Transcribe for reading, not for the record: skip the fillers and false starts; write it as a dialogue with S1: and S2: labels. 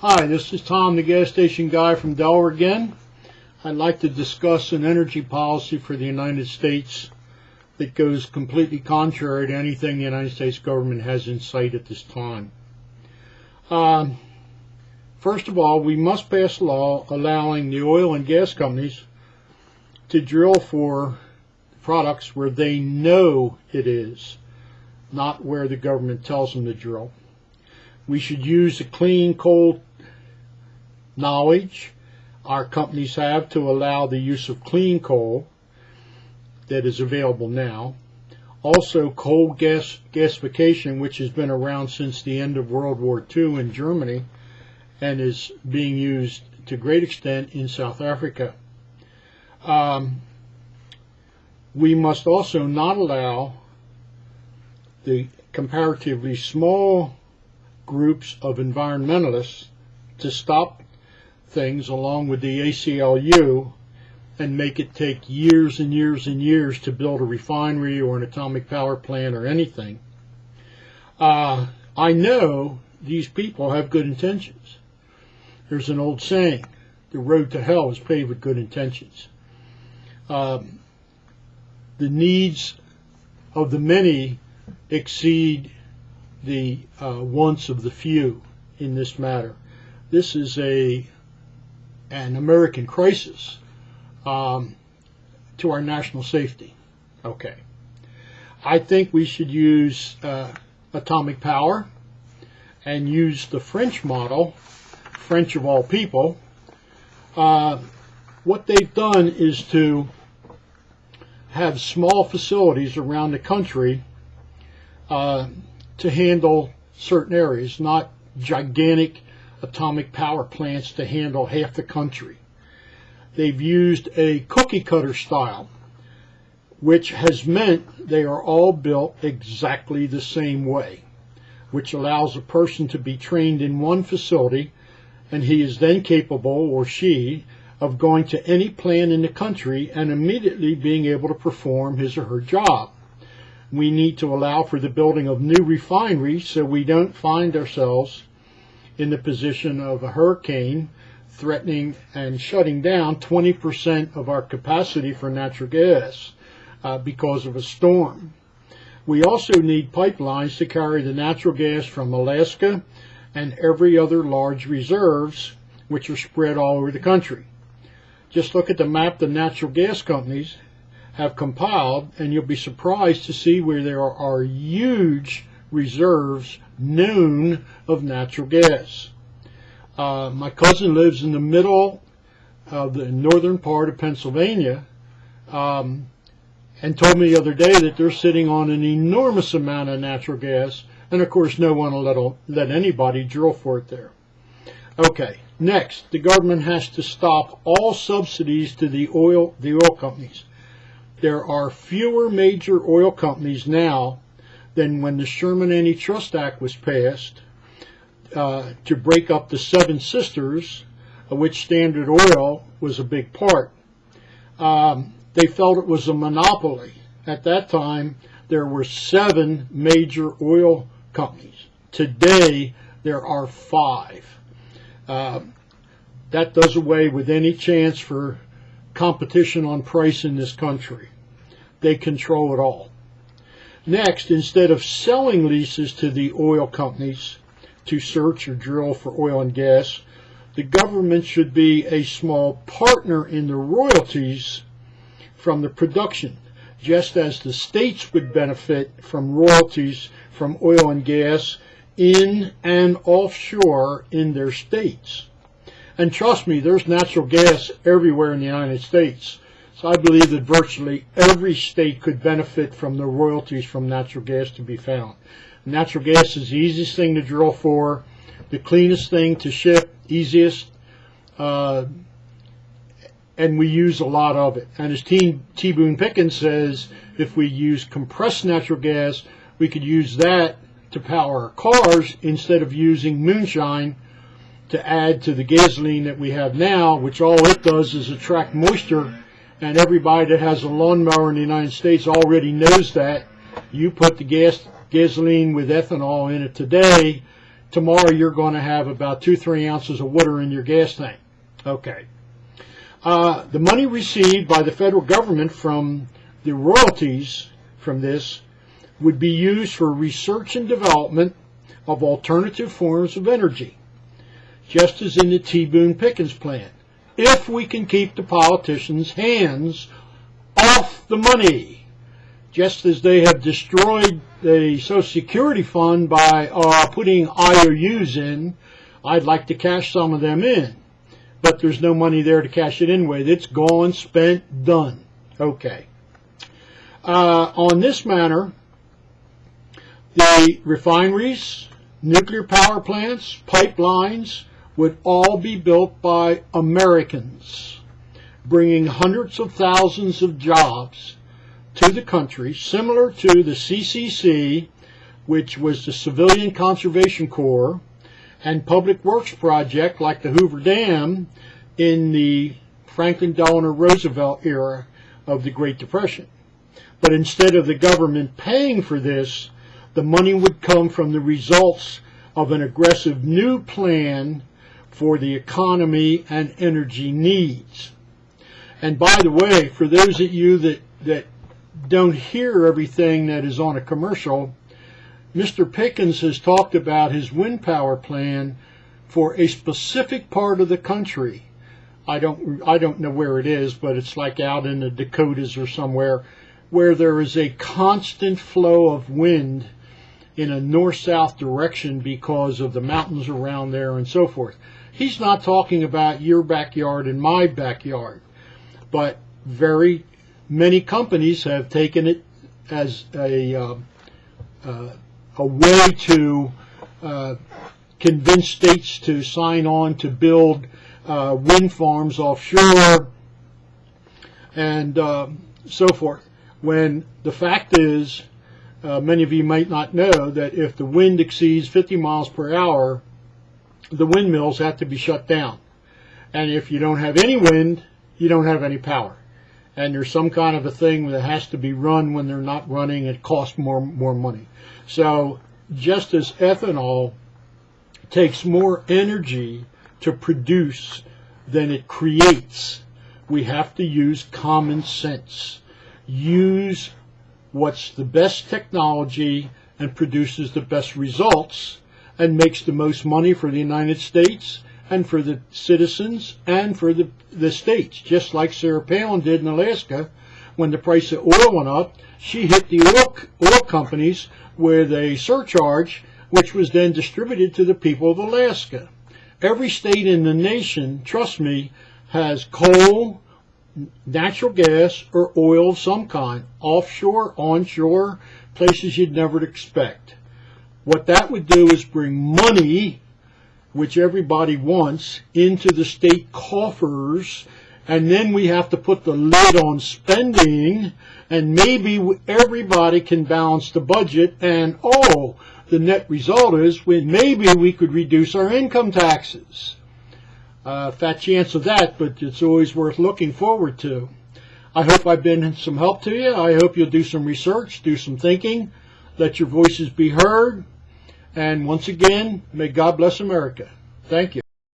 S1: Hi, this is Tom, the gas station guy from Delaware again. I'd like to discuss an energy policy for the United States that goes completely contrary to anything the United States government has in sight at this time. First of all, we must pass a law allowing the oil and gas companies to drill for products where they know it is, not where the government tells them to drill. We should use the clean coal knowledge our companies have to allow the use of clean coal that is available now. Also, coal gasification, which has been around since the end of World War II in Germany and is being used to a great extent in South Africa. We must also not allow the comparatively small groups of environmentalists to stop things along with the ACLU and make it take years and years and years to build a refinery or an atomic power plant or anything. I know these people have good intentions. There's an old saying, the road to hell is paved with good intentions. The needs of the many exceed the wants of the few in this matter. This is an American crisis to our national safety. Okay. I think we should use atomic power and use the French model, French of all people. What they've done is to have small facilities around the country to handle certain areas, not gigantic atomic power plants to handle half the country. They've used a cookie cutter style, which has meant they are all built exactly the same way, which allows a person to be trained in one facility, and he is then capable, or she, of going to any plant in the country and immediately being able to perform his or her job. We need to allow for the building of new refineries so we don't find ourselves in the position of a hurricane threatening and shutting down 20% of our capacity for natural gas because of a storm. We also need pipelines to carry the natural gas from Alaska and every other large reserves which are spread all over the country. Just look at the map the natural gas companies have compiled, and you'll be surprised to see where there are huge reserves known of natural gas. My cousin lives in the middle of the northern part of Pennsylvania and told me the other day that they're sitting on an enormous amount of natural gas, and of course no one will let anybody drill for it there. Okay, next, the government has to stop all subsidies to the oil companies. There are fewer major oil companies now than when the Sherman Antitrust Act was passed to break up the Seven Sisters, of which Standard Oil was a big part. They felt it was a monopoly. At that time, there were 7 major oil companies. Today, there are 5. That does away with any chance for competition on price in this country. They control it all. Next, instead of selling leases to the oil companies to search or drill for oil and gas, the government should be a small partner in the royalties from the production, just as the states would benefit from royalties from oil and gas in and offshore in their states. And trust me, there's natural gas everywhere in the United States. So I believe that virtually every state could benefit from the royalties from natural gas to be found. Natural gas is the easiest thing to drill for, the cleanest thing to ship, easiest, and we use a lot of it. And as T. Boone Pickens says, if we use compressed natural gas, we could use that to power our cars instead of using moonshine to add to the gasoline that we have now, which all it does is attract moisture, and everybody that has a lawnmower in the United States already knows that. You put the gasoline with ethanol in it today, tomorrow you're going to have about 2-3 ounces of water in your gas tank. Okay. The money received by the federal government from the royalties from this would be used for research and development of alternative forms of energy, just as in the T. Boone Pickens plan, if we can keep the politicians' hands off the money, just as they have destroyed the Social Security fund by putting IOUs in. I'd like to cash some of them in, but there's no money there to cash it in with. It's gone, spent, done. Okay. On this matter, the refineries, nuclear power plants, pipelines would all be built by Americans, bringing hundreds of thousands of jobs to the country, similar to the CCC, which was the Civilian Conservation Corps, and Public Works Project like the Hoover Dam in the Franklin Delano Roosevelt era of the Great Depression. But instead of the government paying for this, the money would come from the results of an aggressive new plan for the economy and energy needs. And by the way, for those of you that don't hear everything that is on a commercial, Mr. Pickens has talked about his wind power plan for a specific part of the country. I don't know where it is, but it's like out in the Dakotas or somewhere, where there is a constant flow of wind in a north-south direction because of the mountains around there and so forth. He's not talking about your backyard and my backyard, but very many companies have taken it as a way to convince states to sign on to build wind farms offshore and so forth. When the fact is, many of you might not know that if the wind exceeds 50 miles per hour, the windmills have to be shut down. And if you don't have any wind, you don't have any power. And there's some kind of a thing that has to be run when they're not running. It costs more money. So just as ethanol takes more energy to produce than it creates, we have to use common sense. Use what's the best technology and produces the best results and makes the most money for the United States and for the citizens and for the states. Just like Sarah Palin did in Alaska when the price of oil went up. She hit the oil companies with a surcharge, which was then distributed to the people of Alaska. Every state in the nation, trust me, has coal, natural gas, or oil of some kind, offshore, onshore, places you'd never expect. What that would do is bring money, which everybody wants, into the state coffers, and then we have to put the lid on spending, and maybe everybody can balance the budget, and the net result is maybe we could reduce our income taxes. Fat chance of that, but it's always worth looking forward to. I hope I've been some help to you. I hope you'll do some research, do some thinking, let your voices be heard. And once again, may God bless America. Thank you.